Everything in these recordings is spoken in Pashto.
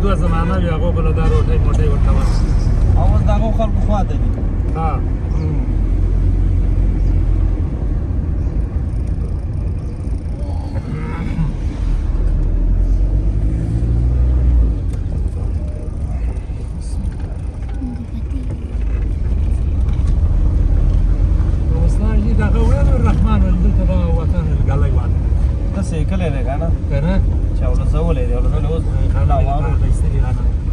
دوه زمانه وي هغو بله دا روټۍ موټۍ ورته وه او اوس د هغو خلکو خواته دي ها دغه ویل الرحمن دلته دغه وطن ګلی واده داسې کلی دی که نه که نه چې اولزولی دی اولزولی اوس ښایسته دي غنم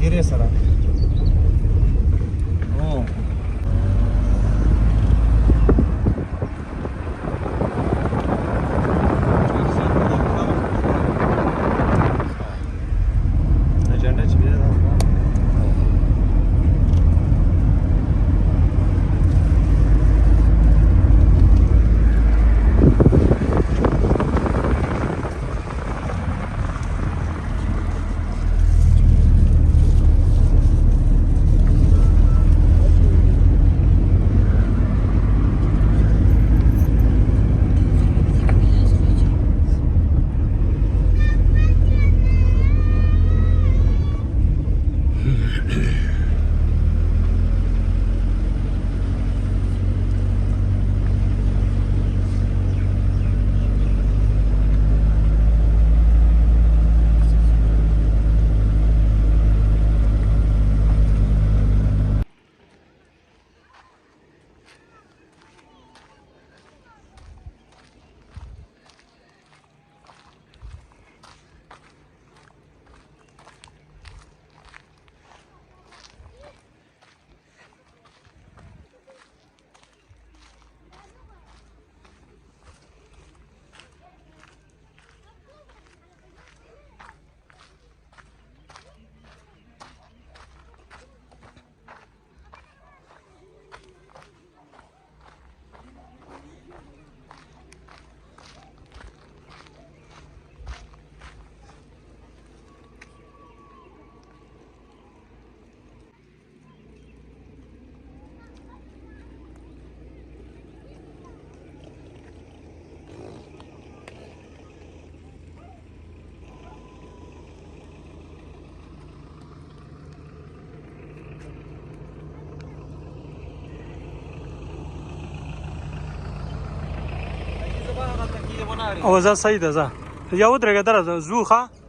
دیرې سره اجنډا چې بیا اوضاع صحیح ده ځه یا ودرېږه دره ځو ښه